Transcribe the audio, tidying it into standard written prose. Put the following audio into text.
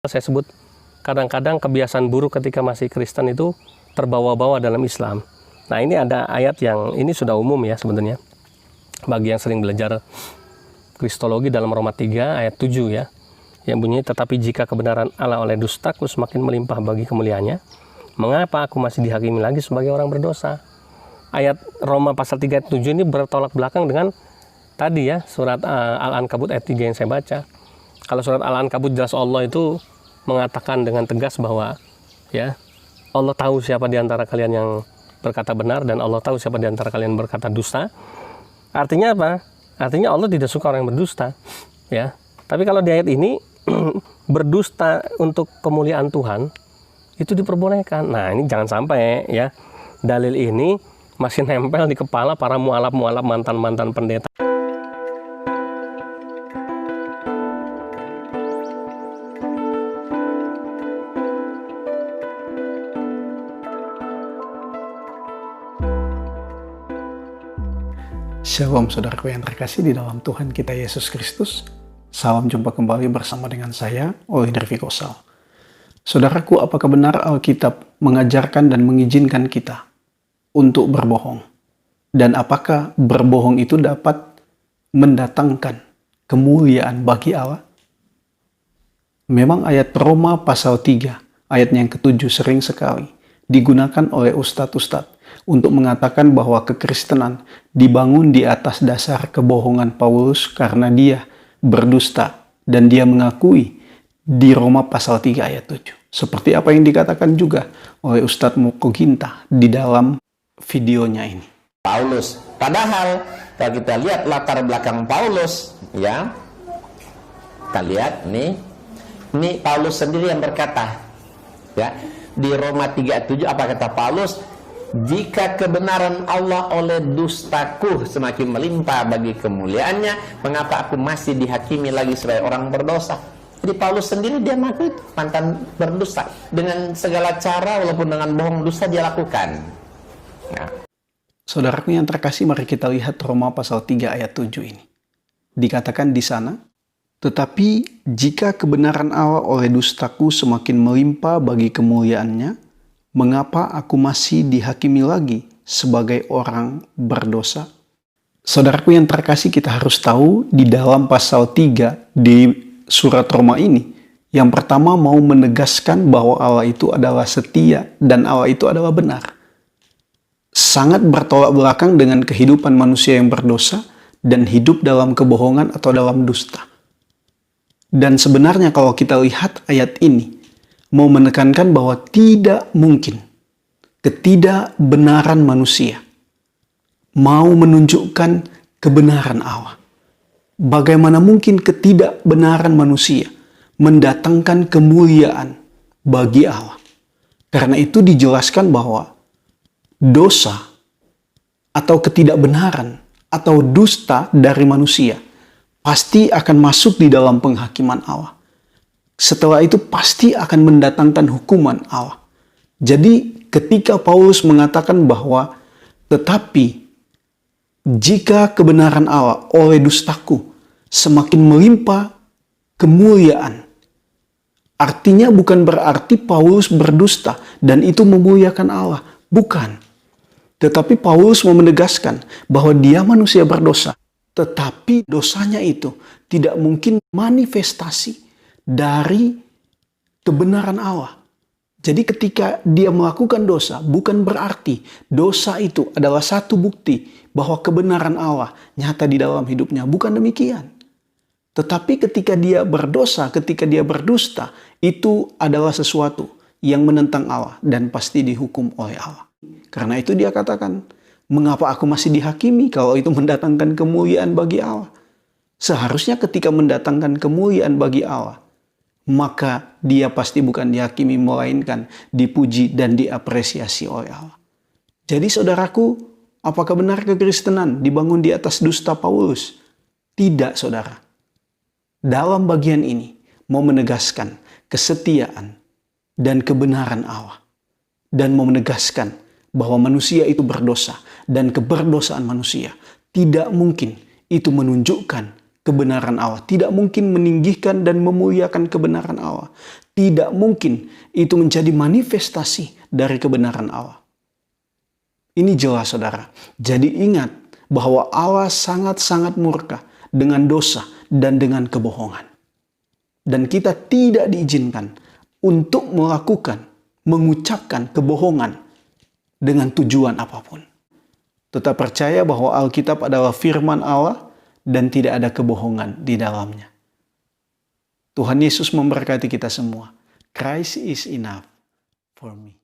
Saya sebut kadang-kadang kebiasaan buruk ketika masih Kristen itu terbawa-bawa dalam Islam. Nah, ini ada ayat yang ini sudah umum ya sebenarnya. Bagi yang sering belajar Kristologi dalam Roma 3 ayat 7 ya. Yang bunyinya, tetapi jika kebenaran Allah oleh dustaku semakin melimpah bagi kemuliaannya, mengapa aku masih dihakimi lagi sebagai orang berdosa? Ayat Roma pasal 3 ayat 7 ini bertolak belakang dengan tadi ya, surat Al-Ankabut ayat 3 yang saya baca. Kalau surat Al-Ankabut jelas Allah itu mengatakan dengan tegas bahwa ya Allah tahu siapa di antara kalian yang berkata benar dan Allah tahu siapa di antara kalian berkata dusta. Artinya apa? Artinya Allah tidak suka orang yang berdusta, ya. Tapi kalau di ayat ini berdusta untuk kemuliaan Tuhan itu diperbolehkan. Nah, ini jangan sampai ya dalil ini masih nempel di kepala para mualaf-mualaf mantan-mantan pendeta. Shalom saudaraku yang terkasih di dalam Tuhan kita Yesus Kristus. Salam jumpa kembali bersama dengan saya, Oliver Vigosal. Saudaraku, apakah benar Alkitab mengajarkan dan mengizinkan kita untuk berbohong? Dan apakah berbohong itu dapat mendatangkan kemuliaan bagi Allah? Memang ayat Roma pasal 3, ayat yang ke-7 sering sekali digunakan oleh ustadz-ustadz untuk mengatakan bahwa kekristenan dibangun di atas dasar kebohongan Paulus karena dia berdusta dan dia mengakui di Roma pasal 3 ayat 7. Seperti apa yang dikatakan juga oleh Ustadz Moko Ginta di dalam videonya ini. Paulus, padahal kalau kita lihat latar belakang Paulus, ya, kita lihat nih, ini Paulus sendiri yang berkata, ya, di Roma 3 ayat 7 apa kata Paulus? Jika kebenaran Allah oleh dustaku semakin melimpah bagi kemuliaannya, mengapa aku masih dihakimi lagi sebagai orang berdosa? Jadi Paulus sendiri dia mengaku mantan berdosa. Dengan segala cara, walaupun dengan bohong dusta dia lakukan. Ya. Saudaraku yang terkasih, mari kita lihat Roma pasal 3 ayat 7 ini. Dikatakan di sana, tetapi jika kebenaran Allah oleh dustaku semakin melimpah bagi kemuliaannya, mengapa aku masih dihakimi lagi sebagai orang berdosa? Saudaraku yang terkasih, kita harus tahu di dalam pasal 3 di surat Roma ini, yang pertama mau menegaskan bahwa Allah itu adalah setia dan Allah itu adalah benar. Sangat bertolak belakang dengan kehidupan manusia yang berdosa dan hidup dalam kebohongan atau dalam dusta. Dan sebenarnya kalau kita lihat ayat ini, mau menekankan bahwa tidak mungkin ketidakbenaran manusia mau menunjukkan kebenaran Allah. Bagaimana mungkin ketidakbenaran manusia mendatangkan kemuliaan bagi Allah? Karena itu dijelaskan bahwa dosa atau ketidakbenaran atau dusta dari manusia pasti akan masuk di dalam penghakiman Allah. Setelah itu pasti akan mendatangkan hukuman Allah. Jadi ketika Paulus mengatakan bahwa tetapi jika kebenaran Allah oleh dustaku semakin melimpah kemuliaan, artinya bukan berarti Paulus berdusta dan itu memuliakan Allah. Bukan. Tetapi Paulus mau menegaskan bahwa dia manusia berdosa. Tetapi dosanya itu tidak mungkin manifestasi dari kebenaran Allah. Jadi ketika dia melakukan dosa, bukan berarti dosa itu adalah satu bukti bahwa kebenaran Allah nyata di dalam hidupnya. Bukan demikian. Tetapi ketika dia berdosa, ketika dia berdusta, itu adalah sesuatu yang menentang Allah dan pasti dihukum oleh Allah. Karena itu dia katakan, mengapa aku masih dihakimi kalau itu mendatangkan kemuliaan bagi Allah? Seharusnya ketika mendatangkan kemuliaan bagi Allah, maka dia pasti bukan dihakimi, melainkan dipuji dan diapresiasi oleh Allah. Jadi saudaraku, apakah benar kekristenan dibangun di atas dusta Paulus? Tidak, saudara. Dalam bagian ini mau menegaskan kesetiaan dan kebenaran Allah. Dan mau menegaskan bahwa manusia itu berdosa dan keberdosaan manusia tidak mungkin itu menunjukkan kebenaran Allah. Tidak mungkin meninggikan dan memuliakan kebenaran Allah. Tidak mungkin itu menjadi manifestasi dari kebenaran Allah. Ini jelas, saudara. Jadi ingat bahwa Allah sangat-sangat murka dengan dosa dan dengan kebohongan. Dan kita tidak diizinkan untuk melakukan, mengucapkan kebohongan dengan tujuan apapun. Tetap percaya bahwa Alkitab adalah firman Allah dan tidak ada kebohongan di dalamnya. Tuhan Yesus memberkati kita semua. Christ is enough for me.